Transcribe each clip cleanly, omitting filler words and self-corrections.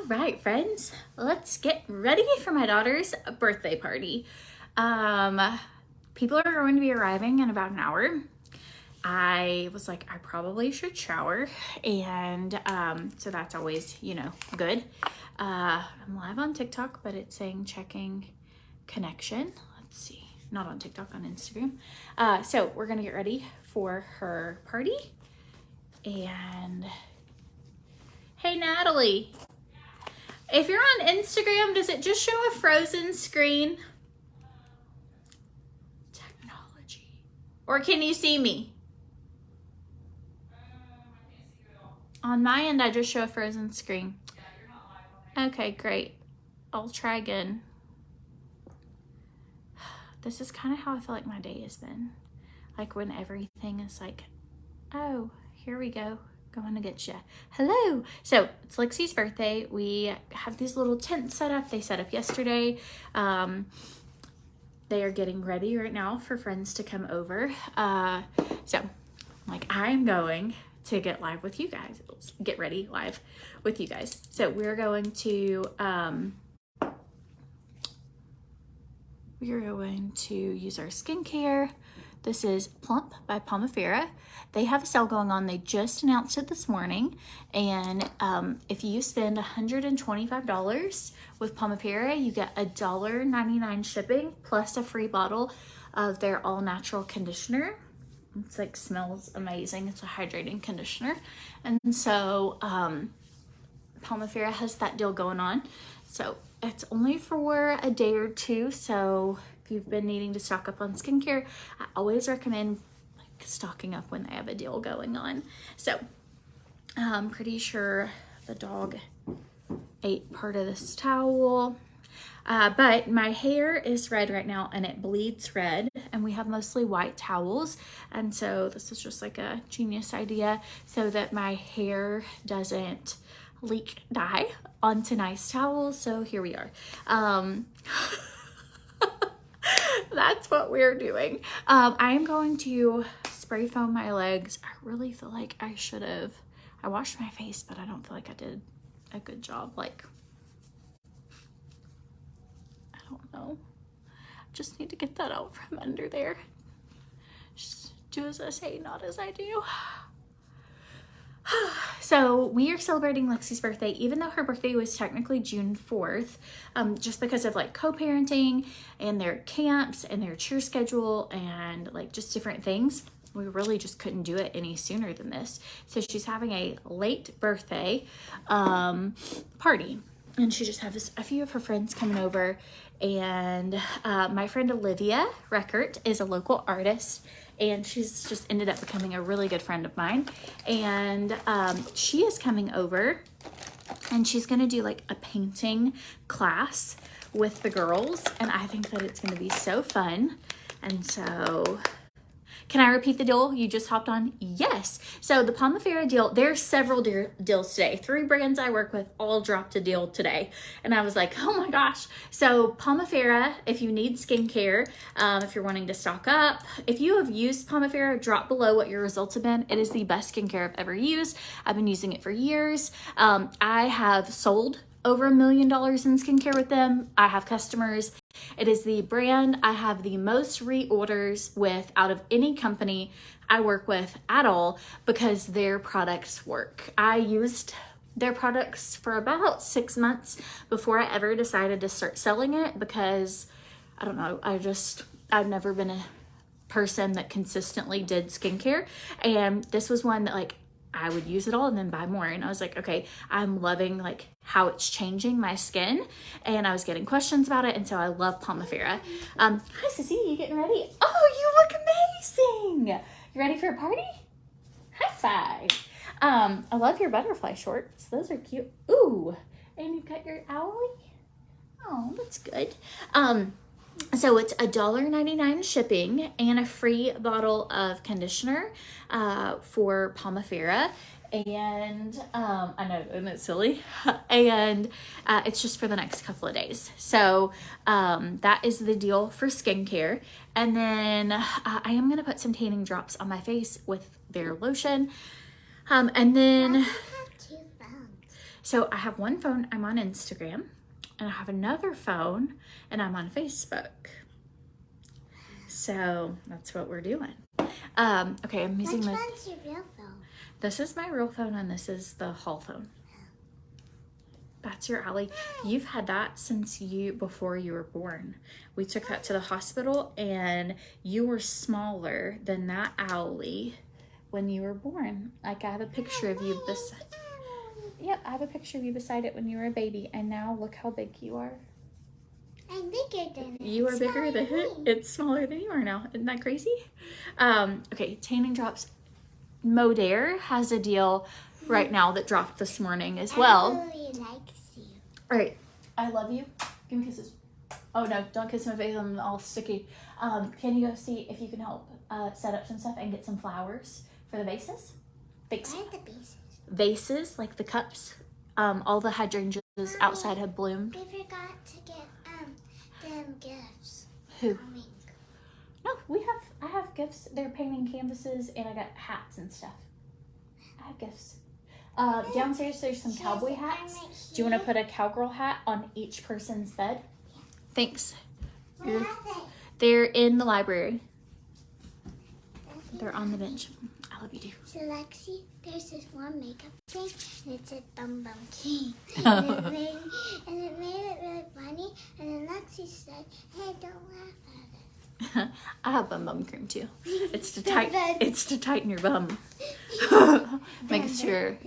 All right, friends, let's get ready for my daughter's birthday party. People are going to be arriving in about an hour. I was like, I probably should shower, and so that's always, good. I'm live on TikTok, but it's saying checking connection. Let's see, not on TikTok, on Instagram. So we're gonna get ready for her party. And hey, Natalie. If you're on Instagram, does it just show a frozen screen? Technology. Or can you see me? I can't see you at all. On my end, I just show a frozen screen. Yeah, you're not live on there. Okay, great. I'll try again. This is kind of how I feel like my day has been. Like when everything is like, oh, here we go. Going to get you. Hello. So it's Lexi's birthday. We have these little tents set up. They set up yesterday. They are getting ready right now for friends to come over. So like I'm going to get live with you guys. Let's get ready live with you guys. So we're going to use our skincare. This is Plump by POMIFERA. They have a sale going on. They just announced it this morning. And if you spend $125 with POMIFERA, you get $1.99 shipping plus a free bottle of their all-natural conditioner. It's like smells amazing. It's a hydrating conditioner. And so POMIFERA has that deal going on. So it's only for a day or two. So if you've been needing to stock up on skincare, I always recommend stocking up when they have a deal going on. So I'm pretty sure the dog ate part of this towel. But my hair is red right now and it bleeds red, and we have mostly white towels. And so this is just like a genius idea so that my hair doesn't leak dye onto nice towels. So here we are. That's what we're doing. I am going to spray foam my legs. I really feel like I washed my face, but I don't feel like I did a good job. Like, I don't know. Just need to get that out from under there. Just do as I say, not as I do. So we are celebrating Lexi's birthday, even though her birthday was technically June 4th, just because of like co-parenting and their camps and their cheer schedule and like just different things. We really just couldn't do it any sooner than this. So she's having a late birthday party, and she just has a few of her friends coming over. And my friend Olivia Reckert is a local artist, and she's just ended up becoming a really good friend of mine. And she is coming over, and she's gonna do like a painting class with the girls, and I think that it's gonna be so fun. And so, can I repeat the deal you just hopped on? Yes. So the POMIFERA deal, there's several deals today. 3 brands I work with all dropped a deal today. And I was like, oh my gosh. So POMIFERA, if you need skincare, if you're wanting to stock up, if you have used POMIFERA, drop below what your results have been. It is the best skincare I've ever used. I've been using it for years. I have sold over $1 million in skincare with them. I have customers. It is the brand I have the most reorders with out of any company I work with at all, because their products work. I used their products for about 6 months before I ever decided to start selling it, because I don't know, I've never been a person that consistently did skincare, and this was one that like I would use it all and then buy more. And I was like, okay, I'm loving like how it's changing my skin, and I was getting questions about it. And so I love POMIFERA. Hi, Sissy, you getting ready? Oh, you look amazing. You ready for a party? High five. I love your butterfly shorts. Those are cute. Ooh, and you've got your owlie. Oh, that's good. So it's $1.99 shipping and a free bottle of conditioner for POMIFERA. And I know, isn't it silly? And it's just for the next couple of days. So that is the deal for skincare. And then I am going to put some tanning drops on my face with their lotion. And then So I have one phone, I'm on Instagram, and I have another phone and I'm on Facebook. So that's what we're doing. Okay, I'm using Which one's your real phone? This is my real phone and this is the hall phone. That's your Owly. You've had that since before you were born. We took that to the hospital and you were smaller than that Owly when you were born. Like I have a picture of you beside. Yep, I have a picture of you beside it when you were a baby, and now look how big you are. I'm bigger than it. You are bigger than it. It's smaller than you are now. Isn't that crazy? Okay, tanning drops. MODERE has a deal right now that dropped this morning as well. I really likes you. All right, I love you. Give me kisses. Oh no, don't kiss my face. I'm all sticky. Can you go see if you can help set up some stuff and get some flowers for the vases? Thanks. Where are the pieces? Vases, like the cups. All the hydrangeas outside have bloomed. We forgot to get them gifts. Who? Coming. No, I have gifts. They're painting canvases and I got hats and stuff. I have gifts. Downstairs there's some cowboy hats. Do you want to put a cowgirl hat on each person's bed? Thanks. Where are they? They're in the library. They're on the bench. I love you too. So Lexi, there's this one makeup thing, and it said Bum Bum King. and it made it really funny, and then Lexi said, hey, don't laugh at it. I have bum cream too. It's to tighten your bum. Makes your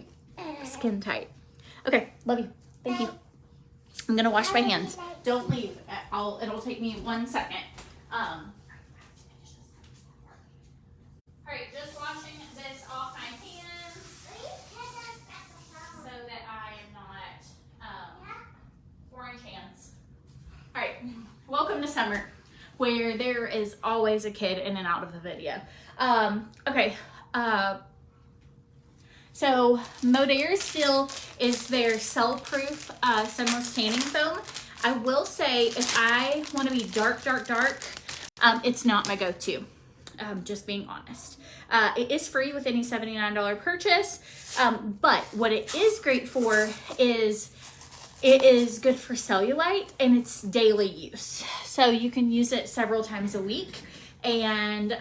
skin tight. Okay, love you. Thank you. I'm gonna wash my hands. Don't leave. It'll take me 1 second. Alright, just washing this off my hands so that I am not orange hands. Alright, welcome to summer, where there is always a kid in and out of the video. So MODERE still is their cell-proof sunless tanning foam. I will say, if I want to be dark, it's not my go-to. Just being honest. It is free with any $79 purchase, but what it is great for is it is good for cellulite and it's daily use. So you can use it several times a week, and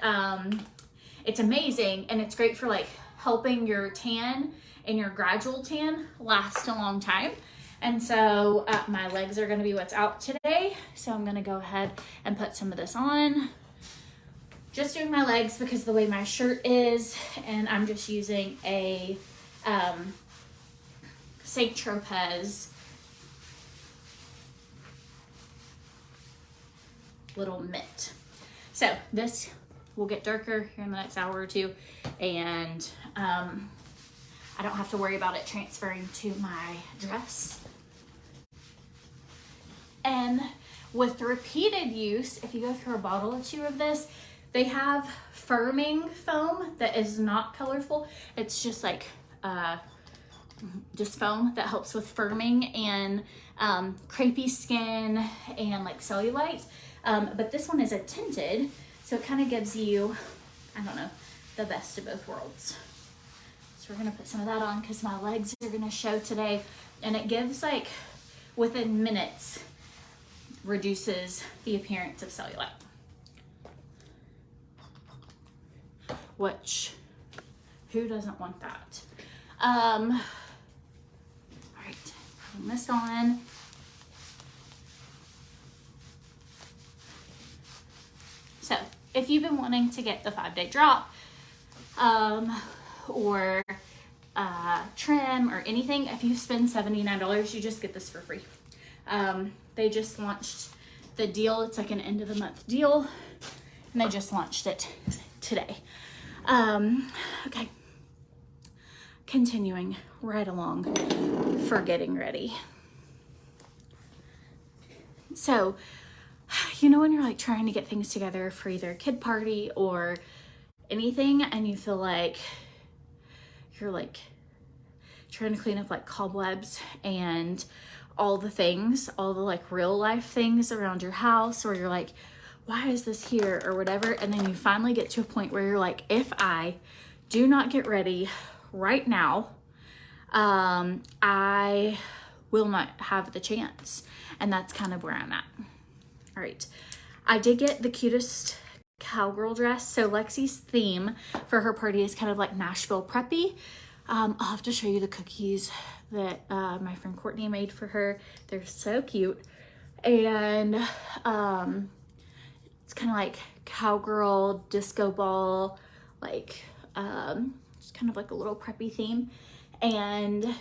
it's amazing, and it's great for like helping your tan and your gradual tan last a long time. And so my legs are going to be what's out today, so I'm going to go ahead and put some of this on. Just doing my legs because of the way my shirt is, and I'm just using a Saint Tropez little mitt. So this will get darker here in the next hour or two, and I don't have to worry about it transferring to my dress. And with repeated use, if you go through a bottle or two of this, they have firming foam that is not colorful. It's just like just foam that helps with firming and crepey skin and like cellulite. But this one is a tinted, so it kind of gives you, I don't know, the best of both worlds. So we're gonna put some of that on because my legs are gonna show today, and it gives like within minutes, reduces the appearance of cellulite. Which, who doesn't want that? All right, putting this on. So if you've been wanting to get the 5-day drop, or trim or anything, if you spend $79, you just get this for free. They just launched the deal. It's like an end of the month deal, and they just launched it today. Okay, continuing right along for getting ready. So, you know when you're like trying to get things together for either a kid party or anything, and you feel like you're like trying to clean up like cobwebs and all the things, all the like real life things around your house, or you're like, why is this here or whatever, and then you finally get to a point where you're like, if I do not get ready right now, I will not have the chance, and that's kind of where I'm at. All right, I did get the cutest cowgirl dress. So Lexi's theme for her party is kind of like Nashville preppy. I'll have to show you the cookies that my friend Courtney made for her. They're so cute. And it's kind of like cowgirl, disco ball, like it's kind of like a little preppy theme. And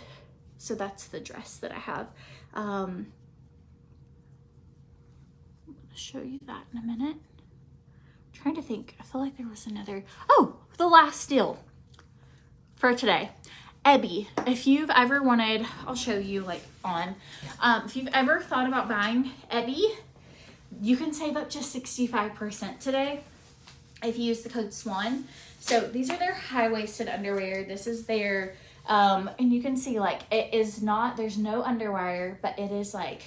so that's the dress that I have. I'm gonna show you that in a minute. I'm trying to think. I feel like there was another. Oh, the last deal for today. Ebby, if you've ever wanted, I'll show you like on, if you've ever thought about buying Ebby, you can save up to 65% today if you use the code SWANN. So these are their high-waisted underwear. This is their, and you can see like it is not, there's no underwire, but it is like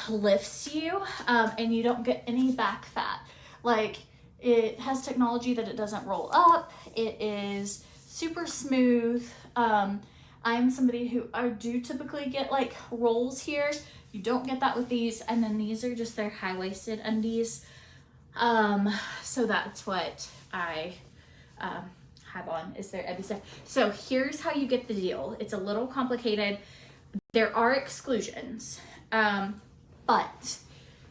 lifts you, and you don't get any back fat. Like it has technology that it doesn't roll up. It is super smooth. I'm somebody who I do typically get like rolls here. You don't get that with these. And then these are just their high-waisted undies. So that's what I have on, is their Ebby stuff. So here's how you get the deal. It's a little complicated. There are exclusions, but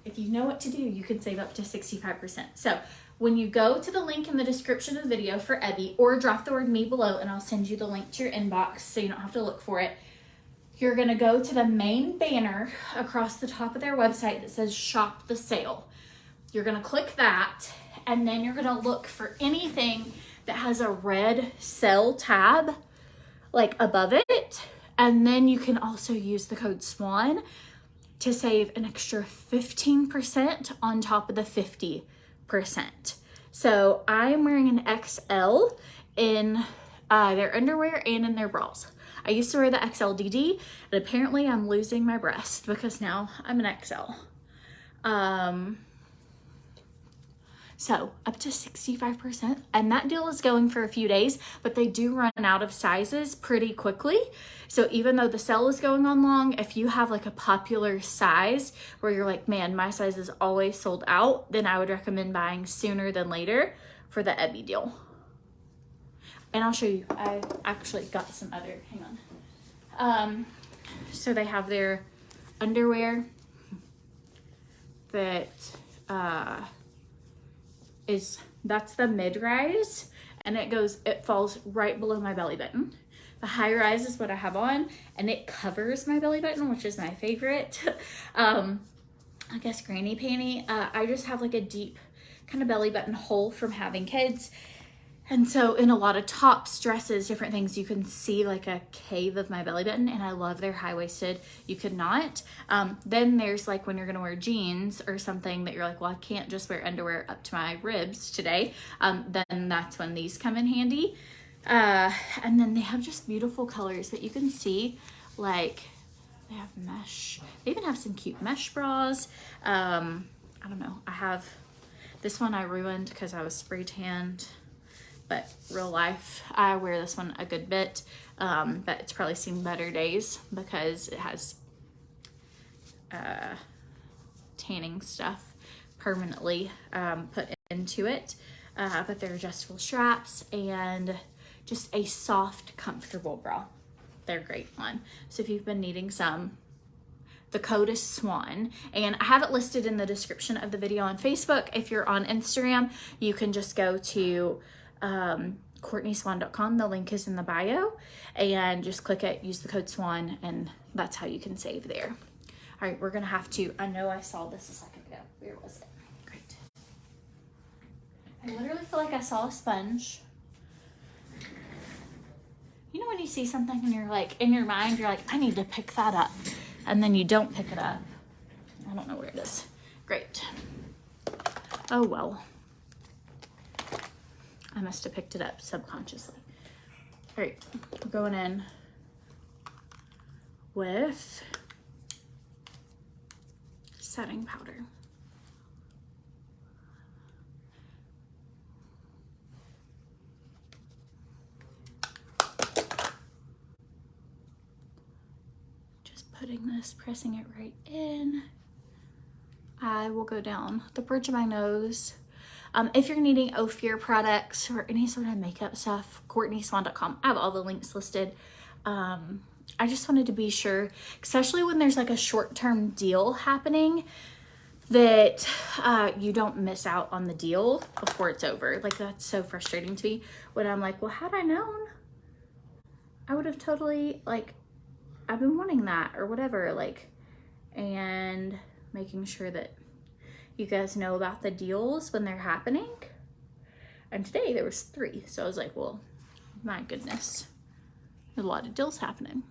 if you know what to do, you can save up to 65%. So when you go to the link in the description of the video for Ebby, or drop the word me below and I'll send you the link to your inbox so you don't have to look for it. You're gonna go to the main banner across the top of their website that says shop the sale. You're gonna click that, and then you're gonna look for anything that has a red sell tab like above it. And then you can also use the code SWANN to save an extra 15% on top of the 50%. So I'm wearing an XL in their underwear and in their bras. I used to wear the XLDD, and apparently I'm losing my breast because now I'm an XL. So up to 65%, and that deal is going for a few days, but they do run out of sizes pretty quickly. So even though the sale is going on long, if you have like a popular size where you're like, man, my size is always sold out, then I would recommend buying sooner than later for the Ebby deal. And I'll show you, I actually got some other, hang on. So they have their underwear that, that's the mid-rise, and it falls right below my belly button. The high rise is what I have on, and it covers my belly button, which is my favorite. I guess granny panty. I just have like a deep kind of belly button hole from having kids. And so in a lot of tops, dresses, different things, you can see like a cave of my belly button, and I love their high-waisted. You could not. Then there's like when you're gonna wear jeans or something that you're like, well, I can't just wear underwear up to my ribs today. Then that's when these come in handy. And then they have just beautiful colors that you can see, like they have mesh. They even have some cute mesh bras. I don't know. I have this one I ruined because I was spray tanned. But real life, I wear this one a good bit, but it's probably seen better days because it has tanning stuff permanently put into it. But they're adjustable straps and just a soft, comfortable bra. They're great on. So if you've been needing some, the code is SWANN, and I have it listed in the description of the video on Facebook. If you're on Instagram, you can just go to CORTNEYSWANN.com. The link is in the bio, and just click it, use the code SWANN, and that's how you can save there. All right, we're gonna have to, I know I saw this a second ago. Where was it? Great. I literally feel like I saw a sponge. You know when you see something and you're like, in your mind, you're like, I need to pick that up, and then you don't pick it up. I don't know where it is. Great. Oh well. I must have picked it up subconsciously. All right, we're going in with setting powder. putting this, pressing it right in. I will go down the bridge of my nose. If you're needing OFIR products or any sort of makeup stuff, CORTNEYSWANN.com. I have all the links listed. I just wanted to be sure, especially when there's like a short-term deal happening, that you don't miss out on the deal before it's over. Like, that's so frustrating to me when I'm like, well, had I known, I would have totally, like, I've been wanting that or whatever, like, and making sure that you guys know about the deals when they're happening. And today there was 3, so I was like, well, my goodness, there's a lot of deals happening.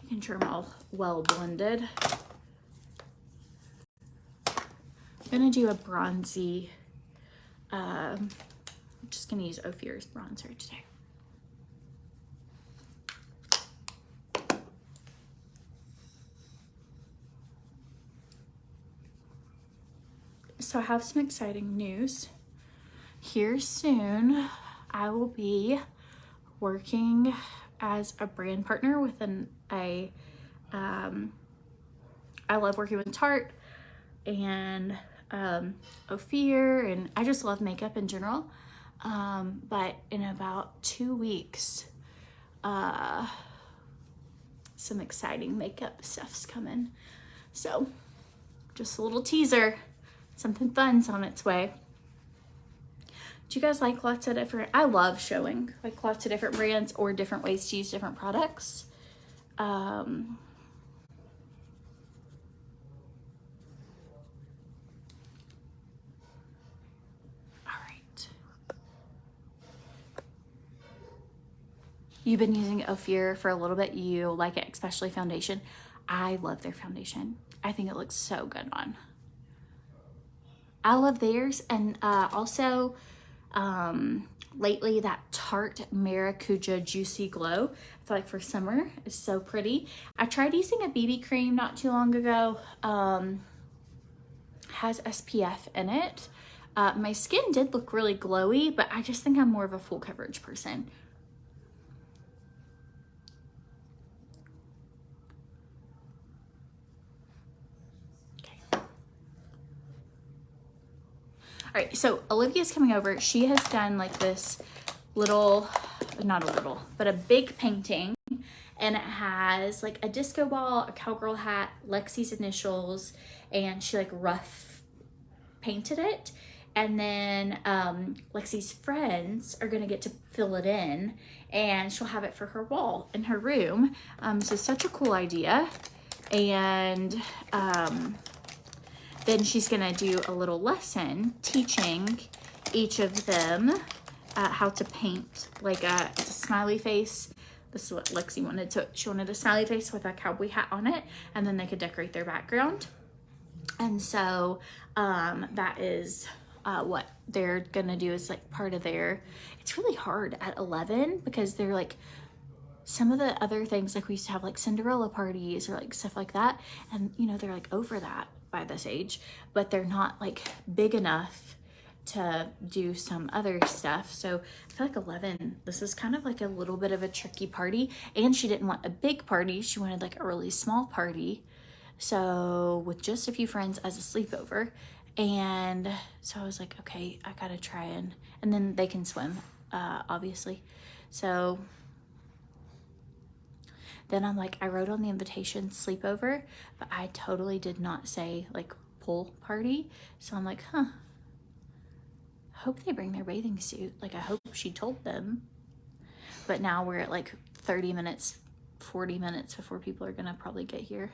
Making sure I'm all well blended. I'm gonna do a bronzy, I'm just gonna use OFIR's bronzer today. So I have some exciting news. Here soon, I will be working as a brand partner with I love working with Tarte and OFIR, and I just love makeup in general. But in about 2 weeks, some exciting makeup stuff's coming. So just a little teaser, something fun's on its way. Do you guys like lots of different, I love showing like lots of different brands or different ways to use different products. All right. You've been using OFIR for a little bit. You like it, especially foundation. I love their foundation. I think it looks so good on. I love theirs, and also lately that Tarte Maracuja Juicy Glow, I feel like for summer is so pretty. I tried using a BB cream not too long ago. Has SPF in it. My skin did look really glowy, but I just think I'm more of a full coverage person. All right, so Olivia's coming over. She has done like this little, not a little, but a big painting, and it has like a disco ball, a cowgirl hat, Lexi's initials, and she like rough painted it. And then Lexi's friends are gonna get to fill it in, and she'll have it for her wall in her room. So such a cool idea. And then she's gonna do a little lesson teaching each of them how to paint like it's a smiley face. This is what Lexi wanted. So she wanted a smiley face with a cowboy hat on it, and then they could decorate their background. And so that is what they're gonna do is like part of their, it's really hard at 11 because they're like, some of the other things, like we used to have like Cinderella parties or like stuff like that, and you know, they're like over that by this age, but they're not like big enough to do some other stuff. So I feel like 11, this is kind of like a little bit of a tricky party, and she didn't want a big party. She wanted like a really small party. So with just a few friends as a sleepover. And so I was like, okay, I gotta try and then they can swim, obviously. So then I'm like, I wrote on the invitation sleepover, but I totally did not say like pool party. So I'm like, huh, hope they bring their bathing suit. Like, I hope she told them. But now we're at like 30 minutes, 40 minutes before people are gonna probably get here.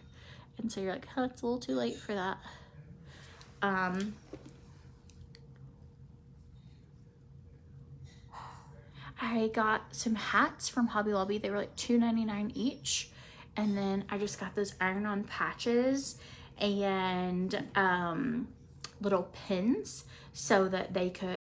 And so you're like, huh, it's a little too late for that. I got some hats from Hobby Lobby. They were like $2.99 each. And then I just got those iron-on patches and little pins so that they could,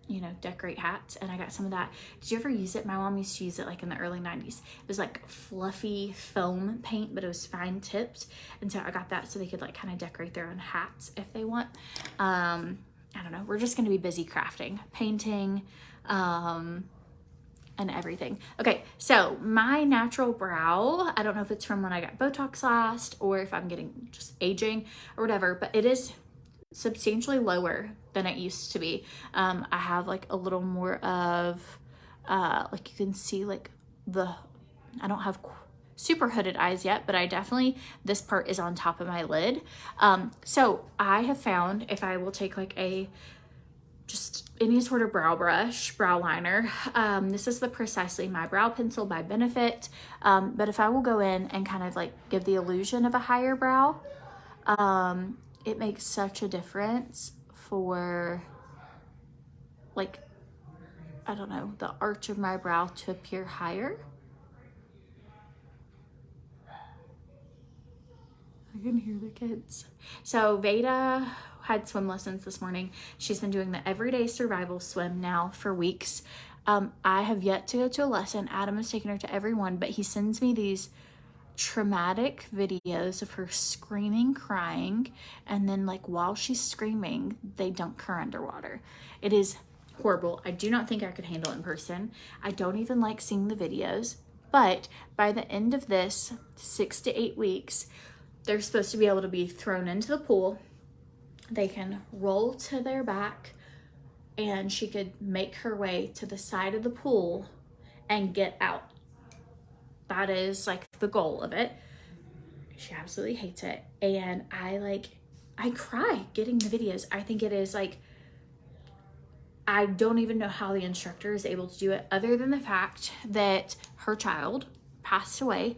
you know, decorate hats. And I got some of that. Did you ever use it? My mom used to use it like in the early 90s. It was like fluffy foam paint, but it was fine tipped. And so I got that so they could like kind of decorate their own hats if they want. I don't know, we're just gonna be busy crafting, painting, and everything. Okay, so my natural brow, I don't know if it's from when I got Botox last or if I'm getting just aging or whatever, but it is substantially lower than it used to be. I have like a little more of, like you can see like I don't have super hooded eyes yet, but I definitely, this part is on top of my lid. So I have found if I will take like just any sort of brow brush, brow liner. This is the Precisely My Brow Pencil by Benefit. But if I will go in and kind of like give the illusion of a higher brow, it makes such a difference for like, I don't know, the arch of my brow to appear higher. I can hear the kids. So Veda had swim lessons this morning. She's been doing the everyday survival swim now for weeks. I have yet to go to a lesson. Adam has taken her to every one, but he sends me these traumatic videos of her screaming, crying, and then like while she's screaming, they dunk her underwater. It is horrible. I do not think I could handle it in person. I don't even like seeing the videos, but by the end of this 6 to 8 weeks, they're supposed to be able to be thrown into the pool. They can roll to their back and she could make her way to the side of the pool and get out. That is like the goal of it. She absolutely hates it. And I cry getting the videos. I think it is like, I don't even know how the instructor is able to do it other than the fact that her child passed away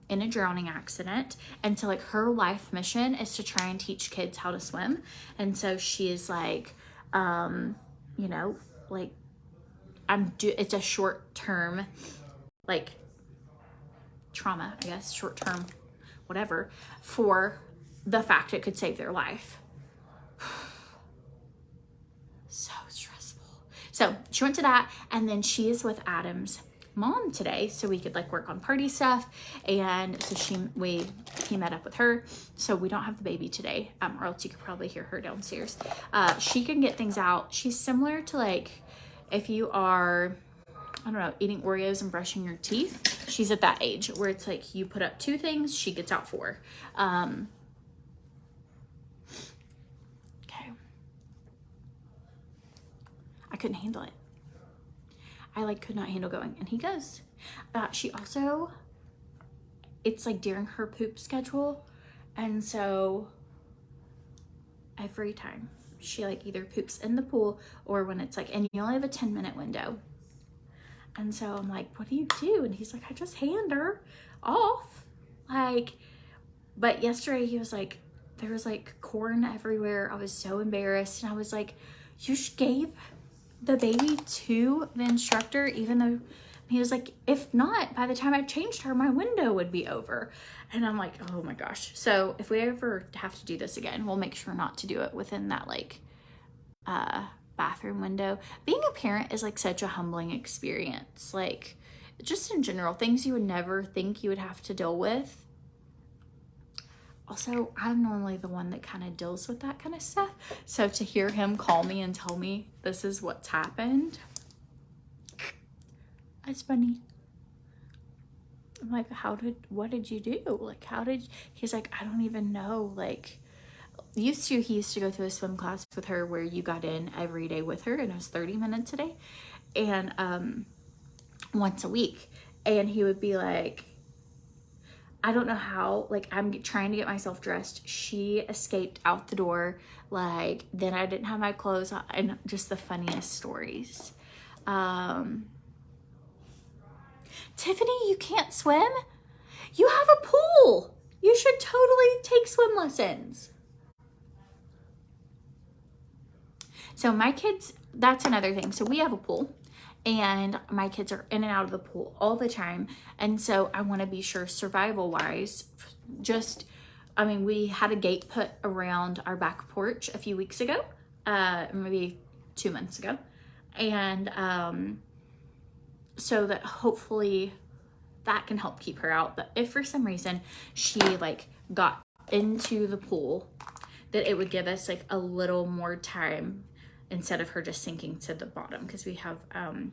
in a drowning accident, and so like her life mission is to try and teach kids how to swim. And so she is like, you know, like it's a short-term like trauma, I guess, short-term whatever, for the fact it could save their life. So stressful. So she went to that, and then she is with Adam's mom today so we could like work on party stuff. And so he met up with her, so we don't have the baby today, or else you could probably hear her downstairs. She can get things out. She's similar to like if you are, I don't know, eating Oreos and brushing your teeth. She's at that age where it's like you put up 2 things, she gets out 4. Okay, I couldn't handle it. I like could not handle going, and he goes. She also, it's like during her poop schedule, and so every time she like either poops in the pool or when it's like, and you only have a 10-minute window. And so I'm like, what do you do? And he's like, I just hand her off. Like, but yesterday he was like, there was like corn everywhere. I was so embarrassed, and I was like, you gave the baby to the instructor, even though he was like, if not, by the time I changed her, my window would be over. And I'm like, oh my gosh. So if we ever have to do this again, we'll make sure not to do it within that like bathroom window. Being a parent is like such a humbling experience, like just in general, things you would never think you would have to deal with. Also, I'm normally the one that kind of deals with that kind of stuff. So to hear him call me and tell me this is what's happened, it's funny. I'm like, what did you do? Like, he's like, I don't even know. Like, he used to go to a swim class with her where you got in every day with her, and it was 30 minutes a day, and once a week. And he would be like, I don't know how, like, I'm trying to get myself dressed. She escaped out the door. Like, then I didn't have my clothes on, and just the funniest stories. Tiffany, you can't swim? You have a pool. You should totally take swim lessons. So my kids, that's another thing. So we have a pool, and my kids are in and out of the pool all the time. And so I want to be sure survival wise, we had a gate put around our back porch a few weeks ago, maybe 2 months ago. And so that hopefully that can help keep her out. But if for some reason she like got into the pool that it would give us like a little more time instead of her just sinking to the bottom, because we have a 9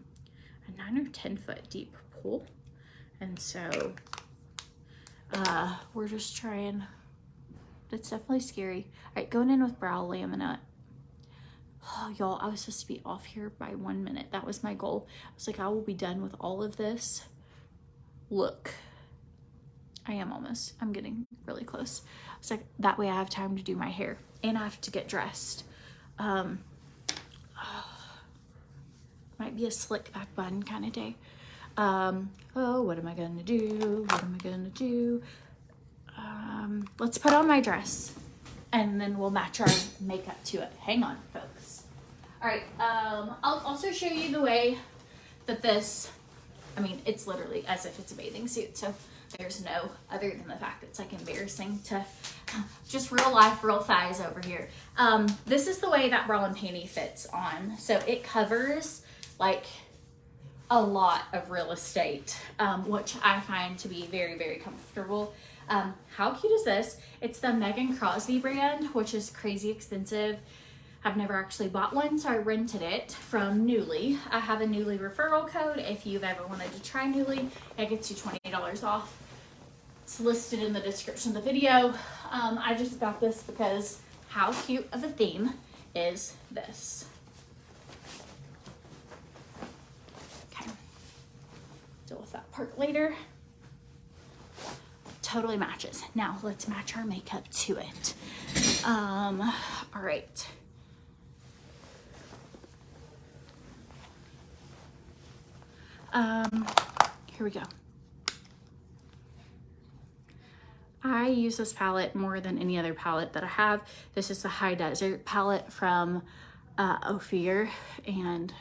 or 10 foot deep pool. And so we're just trying. It's definitely scary. All right, going in with brow laminate. Oh, y'all, I was supposed to be off here by 1 minute. That was my goal. I was like, I will be done with all of this. Look, I am almost. I'm getting really close. It's like, that way I have time to do my hair and I have to get dressed. Might be a slick back bun kind of day. Oh, what am I gonna do? What am I gonna do? Let's put on my dress and then we'll match our makeup to it. Hang on, folks. All right, I'll also show you the way that this, I mean, it's literally as if it's a bathing suit. So there's no, other than the fact that it's like embarrassing to just real life, real thighs over here. This is the way that bra and panty fits on. So it covers like a lot of real estate, which I find to be very, very comfortable. How cute is this? It's the Megan Crosby brand, which is crazy expensive. I've never actually bought one, so I rented it from NUULY. I have a NUULY referral code. If you've ever wanted to try NUULY, it gets you $20 off. It's listed in the description of the video. I just got this because how cute of a theme is this? Okay, deal with that part later. Totally matches. Now let's match our makeup to it. All right. Here we go. I use this palette more than any other palette that I have. This is the High Desert palette from OFIR, and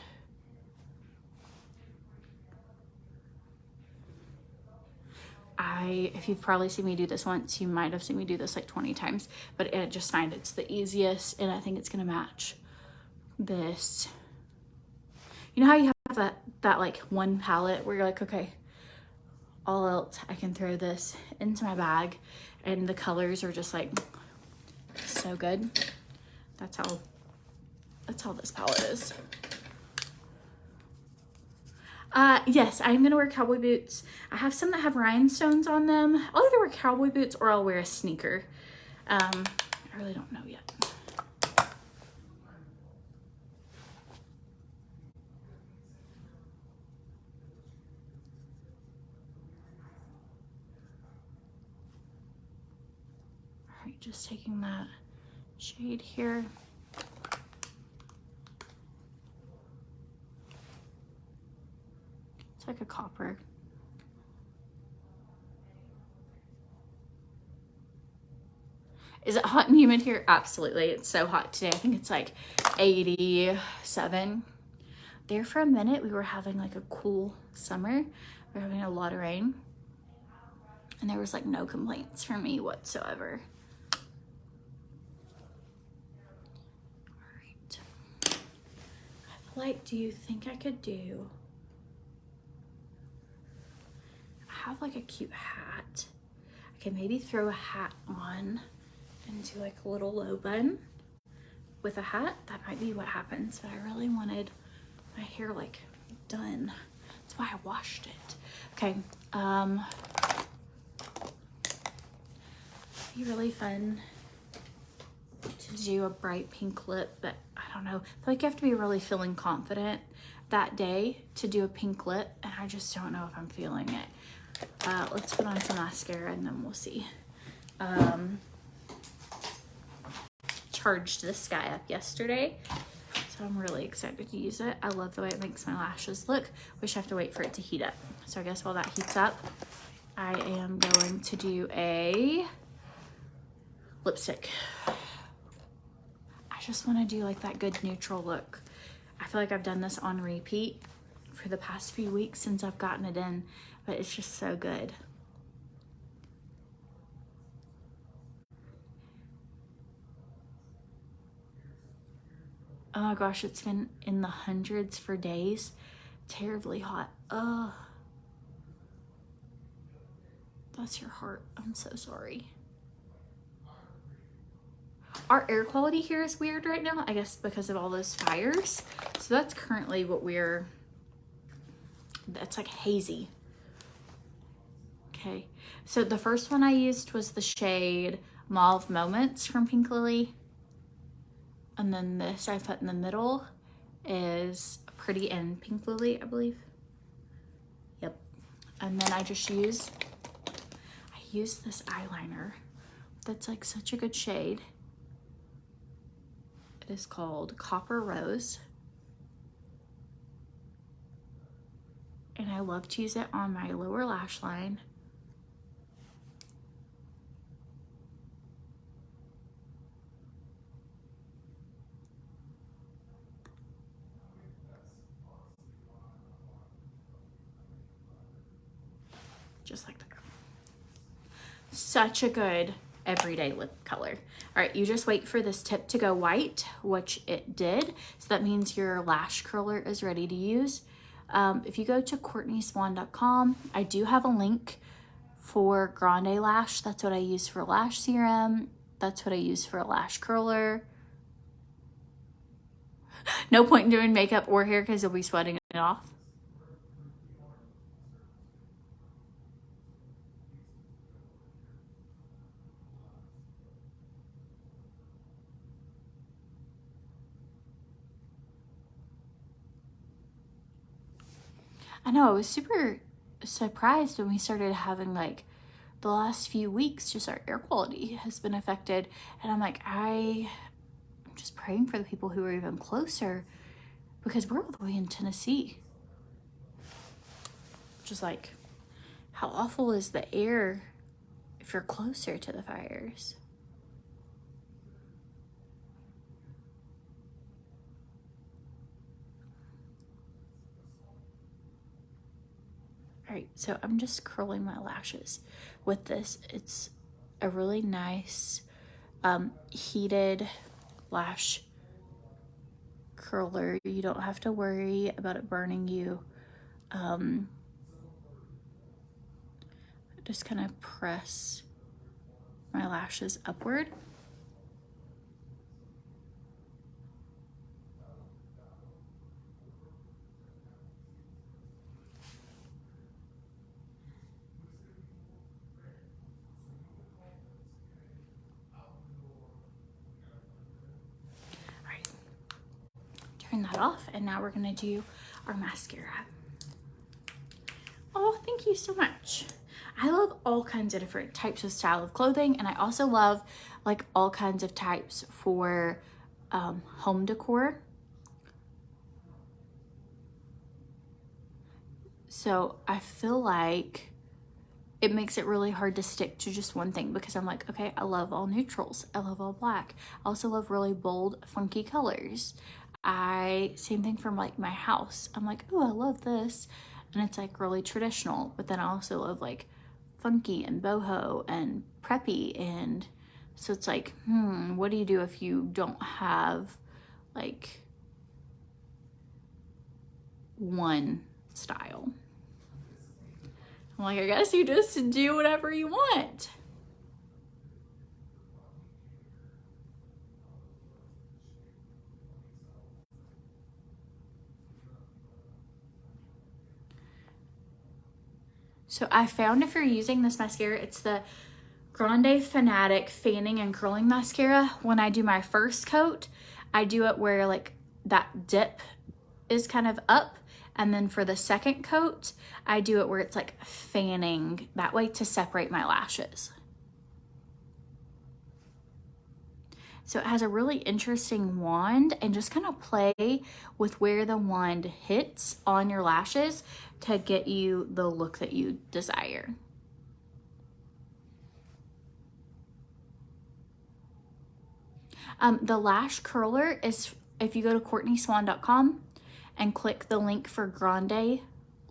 if you've probably seen me do this once, you might have seen me do this like 20 times, but I just find it's the easiest, and I think it's gonna match this. You know how you have that like one palette where you're like, okay, all else I can throw this into my bag, and the colors are just like so good. That's how this palette is. Yes, I'm gonna wear cowboy boots. I have some that have rhinestones on them. I'll either wear cowboy boots or I'll wear a sneaker. I really don't know yet. All right, just taking that shade here. It's like a copper. Is it hot and humid here? Absolutely. It's so hot today. I think it's like 87. There for a minute, we were having like a cool summer. We were having a lot of rain. And there was like no complaints from me whatsoever. All right. What do you think I could do? I have like a cute hat. I can maybe throw a hat on and do like a little low bun with a hat. That might be what happens, but I really wanted my hair like done. That's why I washed it. Okay, it'd be really fun to do a bright pink lip, but I don't know. I feel like you have to be really feeling confident that day to do a pink lip, and I just don't know if I'm feeling it. Let's put on some mascara and then we'll see. Charged this guy up yesterday, so I'm really excited to use it. I love the way it makes my lashes look. Wish I have to wait for it to heat up. So I guess while that heats up, I am going to do a lipstick. I just want to do like that good neutral look. I feel like I've done this on repeat for the past few weeks since I've gotten it in, but it's just so good. Oh my gosh, it's been in the hundreds for days. Terribly hot. Ugh. Bless your heart. I'm so sorry. Our air quality here is weird right now, I guess because of all those fires. So that's currently what that's like hazy. Okay, so the first one I used was the shade Mauve Moments from Pink Lily. And then this I put in the middle is Pretty in Pink Lily, I believe. Yep. And then I use this eyeliner that's like such a good shade. It is called Copper Rose. And I love to use it on my lower lash line. Just like that. Such a good everyday lip color. All right, you just wait for this tip to go white, which it did. So that means your lash curler is ready to use. If you go to CORTNEYSWANN.com, I do have a link for Grande Lash. That's what I use for lash serum. That's what I use for a lash curler. No point in doing makeup or hair because you'll be sweating it off. I know, I was super surprised when we started having like the last few weeks, just our air quality has been affected. And I'm like, I'm just praying for the people who are even closer because we're all the way in Tennessee. Just like, how awful is the air if you're closer to the fires? All right, so I'm just curling my lashes with this. It's a really nice heated lash curler. You don't have to worry about it burning you. Just kind of press my lashes upward. Turn that off, and now we're gonna do our mascara. Oh, thank you so much. I love all kinds of different types of style of clothing, and I also love like all kinds of types for home decor. So I feel like it makes it really hard to stick to just one thing because I'm like, okay, I love all neutrals. I love all black. I also love really bold, funky colors. Same thing from like my house. I'm like, oh, I love this. And it's like really traditional, but then I also love like funky and boho and preppy. And so it's like, what do you do if you don't have like one style? I'm like, I guess you just do whatever you want. So I found if you're using this mascara, it's the Grande Fanatic Fanning and Curling Mascara. When I do my first coat, I do it where like that dip is kind of up. And then for the second coat, I do it where it's like fanning that way to separate my lashes. So it has a really interesting wand, and just kind of play with where the wand hits on your lashes to get you the look that you desire. The lash curler is, if you go to CORTNEYSWANN.com and click the link for Grande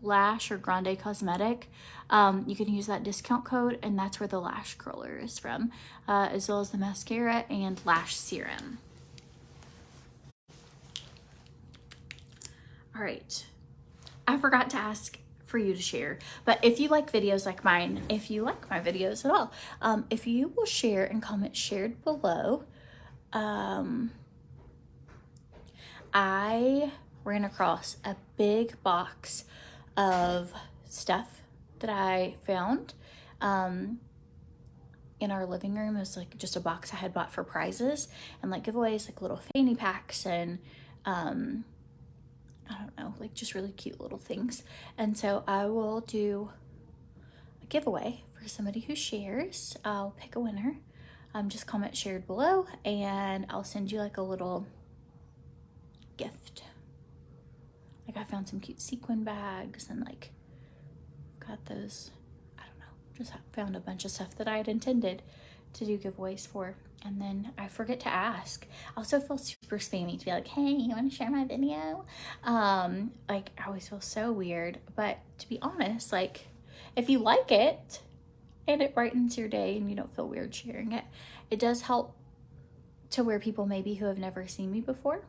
Lash or Grande Cosmetic, you can use that discount code, and that's where the lash curler is from, as well as the mascara and lash serum. All right, I forgot to ask for you to share, but if you like videos like mine, if you like my videos at all, if you will share and comment shared below, I ran across a big box of stuff that I found in our living room. It was like just a box I had bought for prizes and like giveaways, like little fanny packs and I don't know, like just really cute little things. And so I will do a giveaway for somebody who shares. I'll pick a winner. Just comment shared below and I'll send you like a little gift. Like I found some cute sequin bags and like got those, I don't know, just found a bunch of stuff that I had intended to do giveaways for. And then I forget to ask. I also feel super spammy to be like, hey, you want to share my video? Like I always feel so weird, but to be honest, like if you like it and it brightens your day and you don't feel weird sharing it, it does help to where people maybe who have never seen me before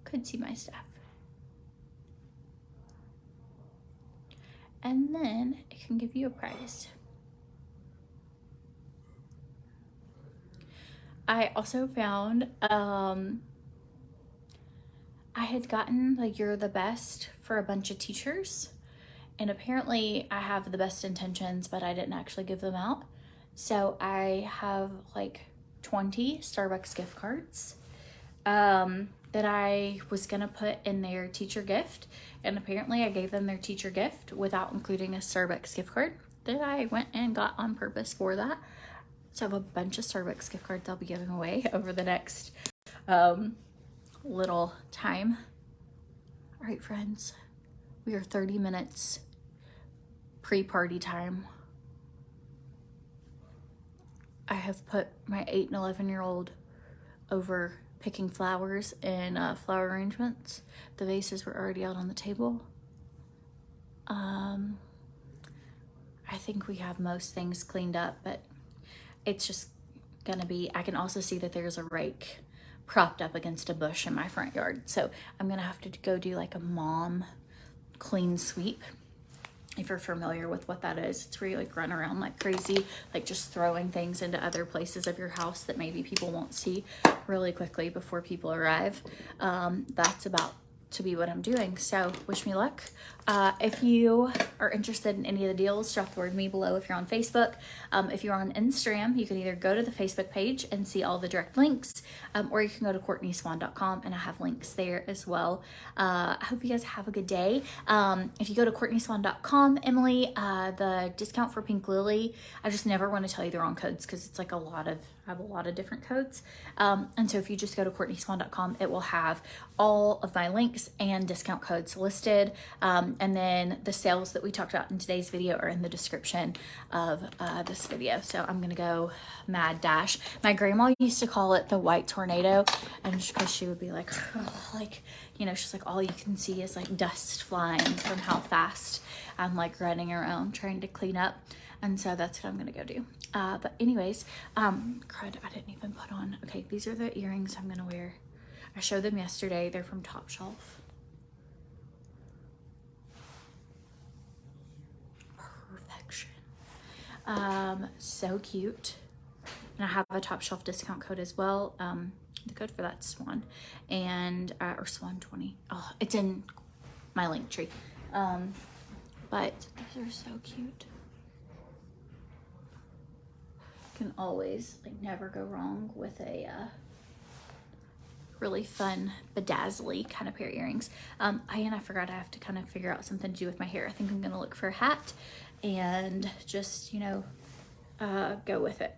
could see my stuff. And then it can give you a prize. I also found, I had gotten like You're the Best for a bunch of teachers. And apparently I have the best intentions, but I didn't actually give them out. So I have like 20 Starbucks gift cards that I was gonna put in their teacher gift. And apparently I gave them their teacher gift without including a Starbucks gift card that I went and got on purpose for that. So I have a bunch of Starbucks gift cards I'll be giving away over the next little time. All right, friends, we are 30 minutes pre-party time. I have put my 8 and 11-year-old over picking flowers in flower arrangements. The vases were already out on the table. I think we have most things cleaned up, but it's just gonna be, I can also see that there's a rake propped up against a bush in my front yard. So I'm gonna have to go do like a mom clean sweep. If you're familiar with what that is, it's where you like run around like crazy, like just throwing things into other places of your house that maybe people won't see really quickly before people arrive. That's about to be what I'm doing. So wish me luck. If you are interested in any of the deals, drop the word me below if you're on Facebook. If you're on Instagram, you can either go to the Facebook page and see all the direct links, or you can go to CORTNEYSWANN.com and I have links there as well. I hope you guys have a good day. If you go to CORTNEYSWANN.com, Emily, the discount for Pink Lily, I just never want to tell you the wrong codes because it's like I have a lot of different codes. And so if you just go to CORTNEYSWANN.com, it will have all of my links and discount codes listed. And then the sales that we talked about in today's video are in the description of this video. So I'm gonna go mad dash. My grandma used to call it the white tornado, and just because she would be like, oh, like, you know, she's like, all you can see is like dust flying from how fast I'm like running around trying to clean up. And so that's what I'm gonna go do. But anyways, crud, I didn't even put on, okay, these are the earrings I'm gonna wear. I showed them yesterday. They're from Top Shelf. Perfection. So cute. And I have a Top Shelf discount code as well. The code for that's Swann, and or Swann 20. Oh, it's in my link tree. But these are so cute. Can always like never go wrong with a really fun bedazzly kind of pair of earrings. And I forgot I have to kind of figure out something to do with my hair. I think I'm gonna look for a hat and just, you know, go with it.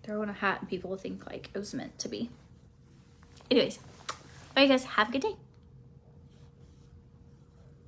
Throw on a hat and people will think like it was meant to be. Anyways, bye you guys, have a good day.